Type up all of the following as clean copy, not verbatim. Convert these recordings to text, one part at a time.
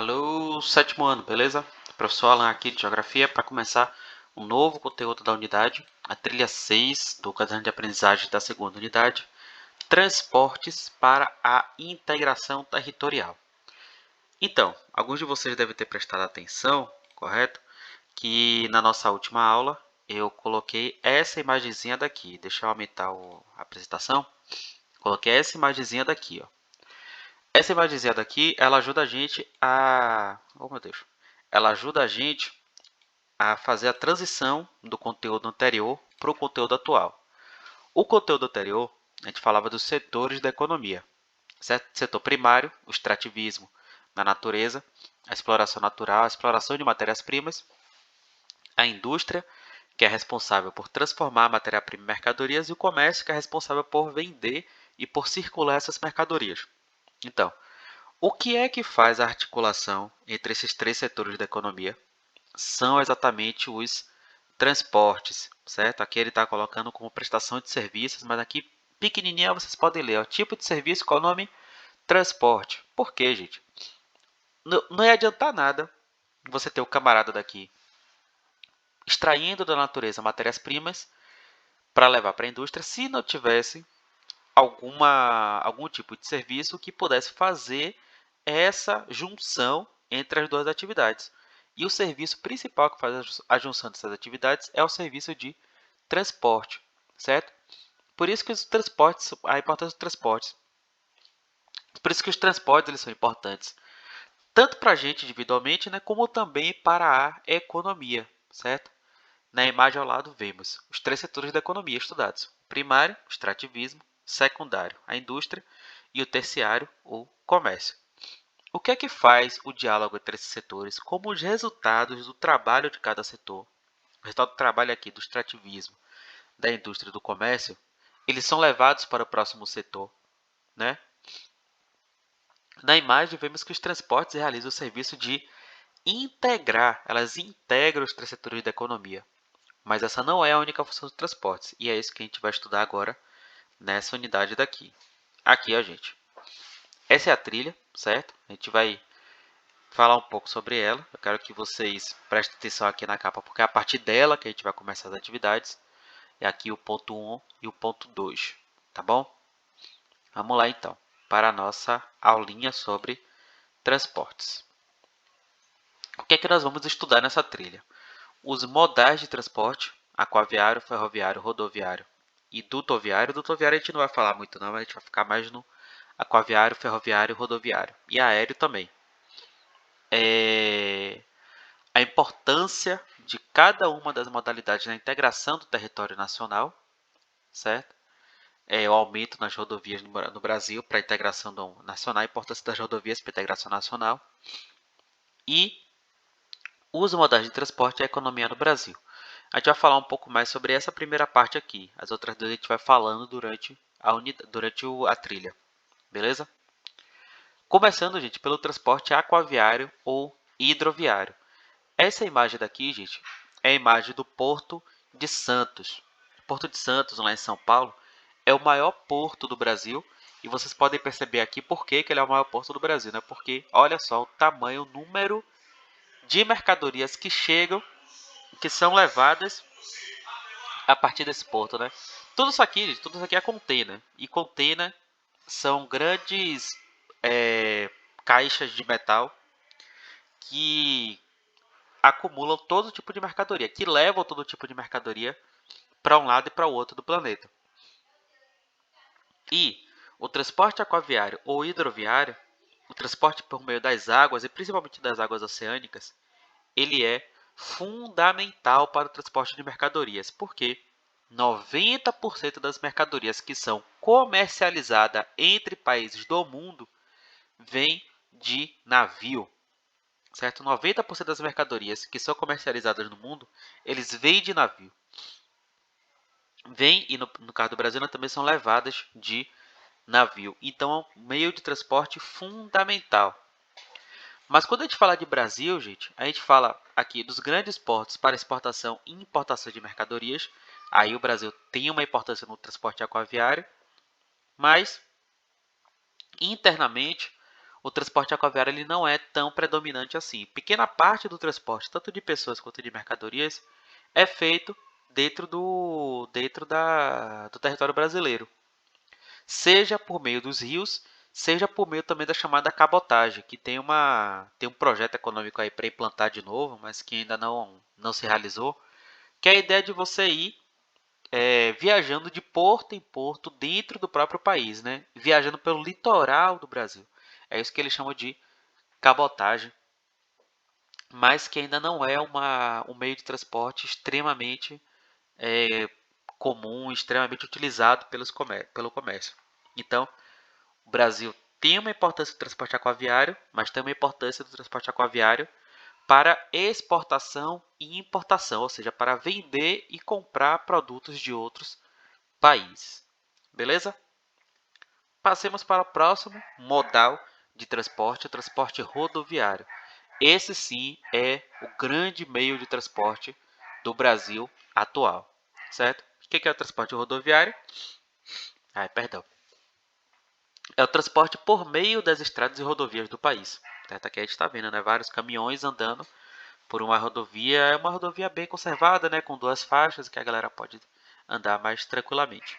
Alô, sétimo ano, beleza? Professor Alan aqui de Geografia para começar um novo conteúdo da unidade, a trilha 6 do caderno de aprendizagem da segunda unidade, transportes para a integração territorial. Então, alguns de vocês devem ter prestado atenção, correto? Que na nossa última aula eu coloquei essa imagenzinha daqui. Deixa eu aumentar a apresentação. Coloquei essa imagenzinha daqui, ó. Essa imagenzinha daqui, ela ajuda a gente a... Oh, meu Deus. Ela ajuda a gente a fazer a transição do conteúdo anterior para o conteúdo atual. O conteúdo anterior, a gente falava dos setores da economia. Certo? Setor primário, o extrativismo na natureza, a exploração natural, a exploração de matérias-primas, a indústria, que é responsável por transformar a matéria-prima em mercadorias, e o comércio, que é responsável por vender e por circular essas mercadorias. Então, o que é que faz a articulação entre esses três setores da economia? São exatamente os transportes, certo? Aqui ele está colocando como prestação de serviços, mas aqui pequenininha vocês podem ler, ó, tipo de serviço, qual é o nome? Transporte. Por quê, gente? Não ia adiantar nada você ter o camarada daqui extraindo da natureza matérias-primas para levar para a indústria se não tivesse algum tipo de serviço que pudesse fazer essa junção entre as duas atividades. E o serviço principal que faz a junção dessas atividades é o serviço de transporte, certo? Por isso que os transportes, a importância dos transportes. Por isso que os transportes eles são importantes, tanto para a gente individualmente, né, como também para a economia, certo? Na imagem ao lado vemos os três setores da economia estudados: o primário, o extrativismo; secundário, a indústria; e o terciário, o comércio. O que é que faz o diálogo entre esses setores? Como os resultados do trabalho de cada setor, o resultado do trabalho aqui do extrativismo, da indústria e do comércio, eles são levados para o próximo setor, né? Na imagem vemos que os transportes realizam o serviço de integrar, elas integram os três setores da economia. Mas essa não é a única função dos transportes, e é isso que a gente vai estudar agora nessa unidade daqui. Aqui, ó, gente. Essa é a trilha, certo? A gente vai falar um pouco sobre ela. Eu quero que vocês prestem atenção aqui na capa, porque é a partir dela que a gente vai começar as atividades. É aqui o ponto 1 e o ponto 2, tá bom? Vamos lá, então, para a nossa aulinha sobre transportes. O que é que nós vamos estudar nessa trilha? Os modais de transporte: aquaviário, ferroviário, rodoviário e dutoviário. Dutoviário a gente não vai falar muito não, a gente vai ficar mais no aquaviário, ferroviário, rodoviário. E aéreo também. A importância de cada uma das modalidades na integração do território nacional, certo? O aumento nas rodovias no Brasil para a integração nacional, a importância das rodovias para a integração nacional. E os modais de transporte e a economia no Brasil. A gente vai falar um pouco mais sobre essa primeira parte aqui. As outras duas a gente vai falando durante a trilha. Beleza? Começando, gente, pelo transporte aquaviário ou hidroviário. Essa imagem daqui, gente, é a imagem do Porto de Santos. O Porto de Santos, lá em São Paulo, é o maior porto do Brasil. E vocês podem perceber aqui por que ele é o maior porto do Brasil, né? Porque, olha só, o tamanho, o número de mercadorias que chegam, que são levadas a partir desse porto, né? Tudo isso aqui é container. E container são grandes caixas de metal que acumulam todo tipo de mercadoria, que levam todo tipo de mercadoria para um lado e para o outro do planeta. E o transporte aquaviário ou hidroviário, o transporte por meio das águas, e principalmente das águas oceânicas, ele é fundamental para o transporte de mercadorias, porque 90% das mercadorias que são comercializadas entre países do mundo vêm de navio, certo? 90% das mercadorias que são comercializadas no mundo, eles vêm de navio. Vêm, e no caso do Brasil, também são levadas de navio. Então, é um meio de transporte fundamental. Mas quando a gente fala de Brasil, gente, a gente fala aqui dos grandes portos para exportação e importação de mercadorias. Aí o Brasil tem uma importância no transporte aquaviário, mas internamente o transporte aquaviário ele não é tão predominante assim. Pequena parte do transporte, tanto de pessoas quanto de mercadorias, é feito dentro do território brasileiro, seja por meio dos rios, seja por meio também da chamada cabotagem, que tem um projeto econômico aí para implantar de novo, mas que ainda não se realizou, que é a ideia de você ir viajando de porto em porto dentro do próprio país, né? Viajando pelo litoral do Brasil. É isso que eles chamam de cabotagem, mas que ainda não é um meio de transporte extremamente é, comum, extremamente utilizado pelo comércio. Então, o Brasil tem uma importância do transporte aquaviário, mas tem uma importância do transporte aquaviário para exportação e importação, ou seja, para vender e comprar produtos de outros países. Beleza? Passemos para o próximo modal de transporte, o transporte rodoviário. Esse sim é o grande meio de transporte do Brasil atual, certo? O que é o transporte rodoviário? Perdão. É o transporte por meio das estradas e rodovias do país. Certo? Aqui a gente está vendo, né? Vários caminhões andando por uma rodovia. É uma rodovia bem conservada, né? Com duas faixas que a galera pode andar mais tranquilamente.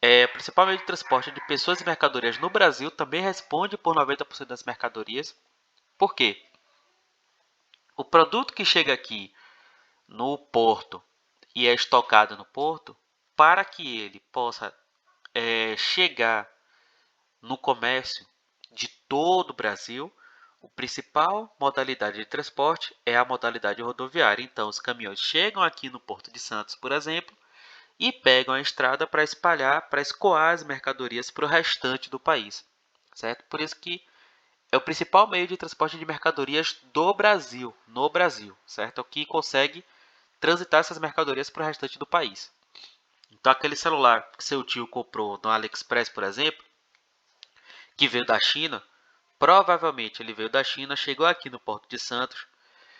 O principal meio de transporte de pessoas e mercadorias no Brasil também responde por 90% das mercadorias. Por quê? O produto que chega aqui no porto e é estocado no porto, para que ele possa chegar no comércio de todo o Brasil, a principal modalidade de transporte é a modalidade rodoviária. Então, os caminhões chegam aqui no Porto de Santos, por exemplo, e pegam a estrada para espalhar, para escoar as mercadorias para o restante do país, certo? Por isso que é o principal meio de transporte de mercadorias do Brasil, no Brasil, certo? É o que consegue transitar essas mercadorias para o restante do país. Então, aquele celular que seu tio comprou no AliExpress, por exemplo, que veio da China, provavelmente ele veio da China, chegou aqui no Porto de Santos,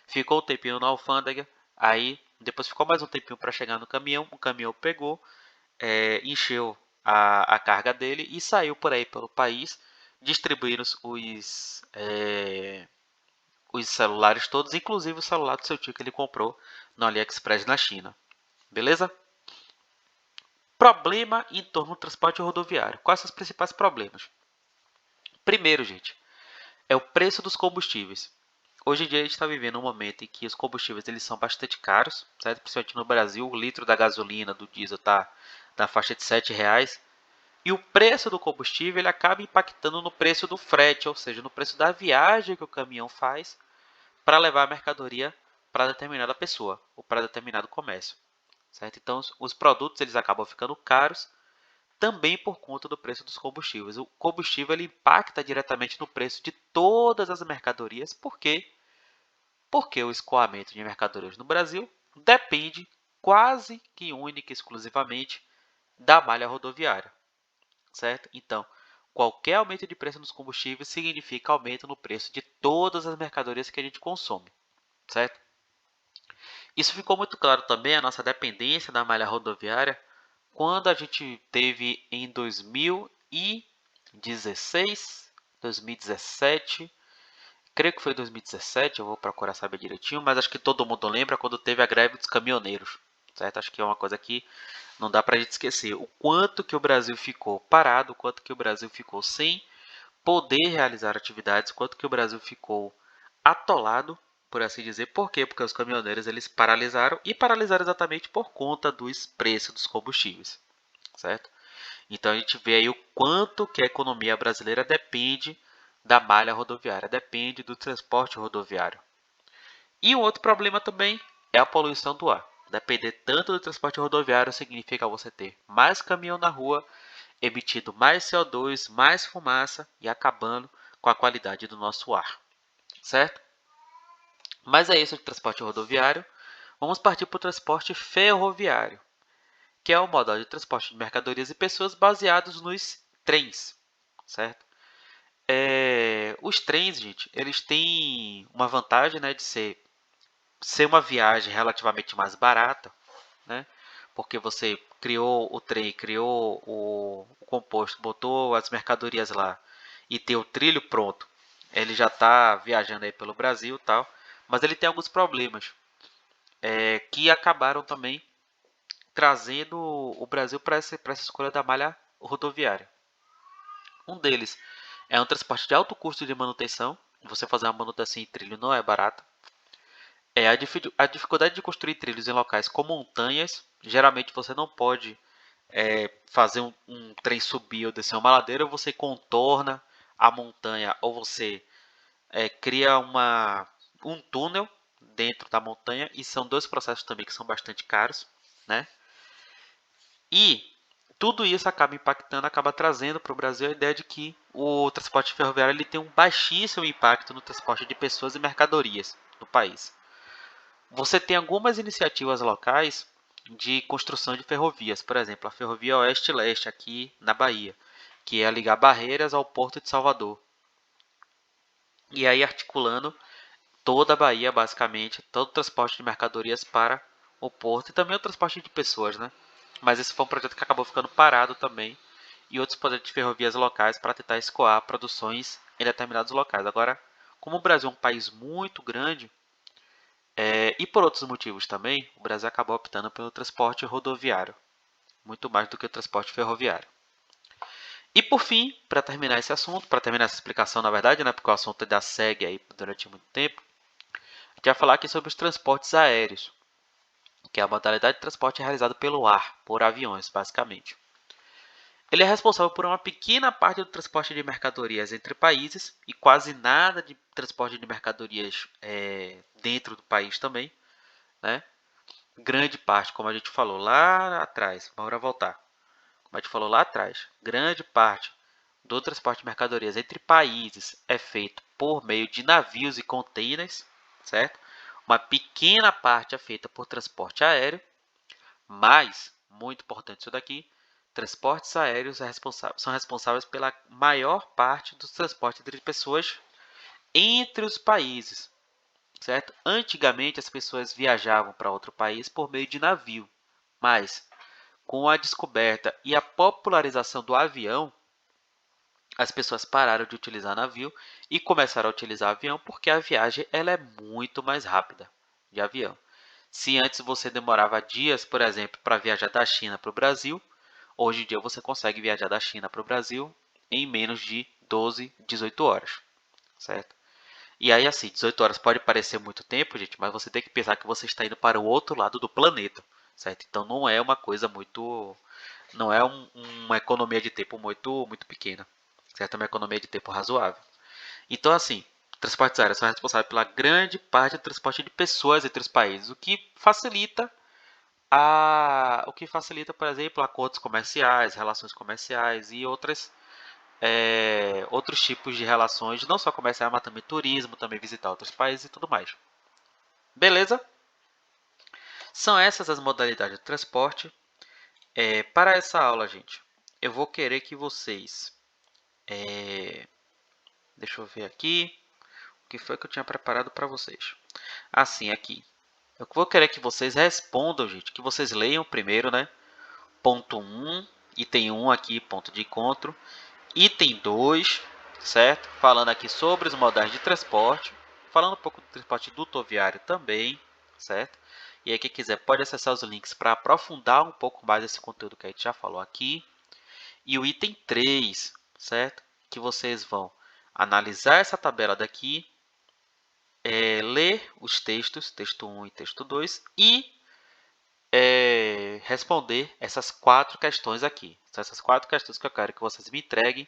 ficou um tempinho na alfândega, aí depois ficou mais um tempinho para chegar no caminhão, o caminhão pegou, encheu a carga dele e saiu por aí pelo país, distribuindo os celulares todos, inclusive o celular do seu tio que ele comprou no AliExpress na China. Beleza? Problema em torno do transporte rodoviário. Quais são os principais problemas? Primeiro, gente, é o preço dos combustíveis. Hoje em dia a gente está vivendo um momento em que os combustíveis eles são bastante caros, certo? Principalmente no Brasil, o litro da gasolina, do diesel está na faixa de R$ 7. E o preço do combustível ele acaba impactando no preço do frete, ou seja, no preço da viagem que o caminhão faz para levar a mercadoria para determinada pessoa ou para determinado comércio, certo? Então, os produtos eles acabam ficando caros também por conta do preço dos combustíveis. O combustível ele impacta diretamente no preço de todas as mercadorias. Por quê? Porque o escoamento de mercadorias no Brasil depende quase que única e exclusivamente da malha rodoviária, certo? Então, qualquer aumento de preço nos combustíveis significa aumento no preço de todas as mercadorias que a gente consome, certo? Isso ficou muito claro também a nossa dependência da malha rodoviária quando a gente teve em 2016, 2017, creio que foi 2017, eu vou procurar saber direitinho, mas acho que todo mundo lembra quando teve a greve dos caminhoneiros, certo? Acho que é uma coisa que não dá para a gente esquecer. O quanto que o Brasil ficou parado, o quanto que o Brasil ficou sem poder realizar atividades, o quanto que o Brasil ficou atolado, por assim dizer. Por quê? Porque os caminhoneiros eles paralisaram e paralisaram exatamente por conta dos preços dos combustíveis, certo? Então a gente vê aí o quanto que a economia brasileira depende da malha rodoviária, depende do transporte rodoviário. E um outro problema também é a poluição do ar. Depender tanto do transporte rodoviário significa você ter mais caminhão na rua, emitindo mais CO2, mais fumaça e acabando com a qualidade do nosso ar, certo? Mas é isso de transporte rodoviário. Vamos partir para o transporte ferroviário, que é o modal de transporte de mercadorias e pessoas baseados nos trens, certo? Os trens, gente, eles têm uma vantagem, né, de ser uma viagem relativamente mais barata, né? Porque você criou o trem, criou o composto, botou as mercadorias lá e ter o trilho pronto, ele já está viajando aí pelo Brasil e tal, mas ele tem alguns problemas que acabaram também trazendo o Brasil para essa escolha da malha rodoviária. Um deles é um transporte de alto custo de manutenção. Você fazer uma manutenção em trilho não é barata. A dificuldade de construir trilhos em locais com montanhas. Geralmente você não pode fazer um trem subir ou descer uma ladeira, ou você contorna a montanha, ou você cria um túnel dentro da montanha, e são dois processos também que são bastante caros, né? E tudo isso acaba impactando, acaba trazendo para o Brasil a ideia de que o transporte ferroviário ele tem um baixíssimo impacto no transporte de pessoas e mercadorias no país. Você tem algumas iniciativas locais de construção de ferrovias, por exemplo, a Ferrovia Oeste-Leste aqui na Bahia, que é ligar Barreiras ao Porto de Salvador. E aí articulando toda a Bahia, basicamente, todo o transporte de mercadorias para o porto e também o transporte de pessoas, né? Mas esse foi um projeto que acabou ficando parado também, e outros projetos de ferrovias locais para tentar escoar produções em determinados locais. Agora, como o Brasil é um país muito grande, e por outros motivos também, o Brasil acabou optando pelo transporte rodoviário, muito mais do que o transporte ferroviário. E por fim, para terminar esse assunto, para terminar essa explicação, na verdade, né, porque o assunto ainda segue aí durante muito tempo, a gente vai falar aqui sobre os transportes aéreos, que é a modalidade de transporte realizado pelo ar, por aviões, basicamente. Ele é responsável por uma pequena parte do transporte de mercadorias entre países e quase nada de transporte de mercadorias dentro do país também, né? Grande parte, como a gente falou lá atrás, bora voltar. Como a gente falou lá atrás, grande parte do transporte de mercadorias entre países é feito por meio de navios e containers, certo? Uma pequena parte é feita por transporte aéreo, mas, muito importante isso daqui, transportes aéreos são responsáveis pela maior parte dos transportes entre pessoas entre os países, certo? Antigamente as pessoas viajavam para outro país por meio de navio, mas com a descoberta e a popularização do avião, as pessoas pararam de utilizar navio e começaram a utilizar avião porque a viagem ela é muito mais rápida de avião. Se antes você demorava dias, por exemplo, para viajar da China para o Brasil, hoje em dia você consegue viajar da China para o Brasil em menos de 12, 18 horas, certo? E aí assim, 18 horas pode parecer muito tempo, gente, mas você tem que pensar que você está indo para o outro lado do planeta, certo? Então não é uma coisa muito, não é uma economia de tempo muito pequena, certo? É uma economia de tempo razoável. Então assim, transportes aéreos são responsáveis pela grande parte do transporte de pessoas entre os países, o que facilita, por exemplo, acordos comerciais, relações comerciais e outros tipos de relações, não só comerciais, mas também turismo, também visitar outros países e tudo mais. Beleza? São essas as modalidades de transporte. Para essa aula, gente, eu vou querer que vocês... deixa eu ver aqui. O que foi que eu tinha preparado para vocês? Assim, aqui. Eu vou querer que vocês respondam, gente, que vocês leiam primeiro, né? Ponto 1, item 1 aqui, ponto de encontro. Item 2, certo? Falando aqui sobre os modais de transporte. Falando um pouco do transporte dutoviário também, certo? E aí, quem quiser pode acessar os links para aprofundar um pouco mais esse conteúdo que a gente já falou aqui. E o item 3, certo? Que vocês vão analisar essa tabela daqui, ler os textos, texto 1 e texto 2, e responder essas 4 questões aqui. São essas 4 questões que eu quero que vocês me entreguem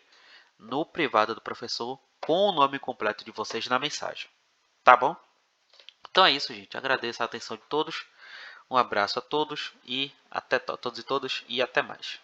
no privado do professor com o nome completo de vocês na mensagem. Tá bom? Então é isso, gente. Agradeço a atenção de todos. Um abraço a todos e até mais.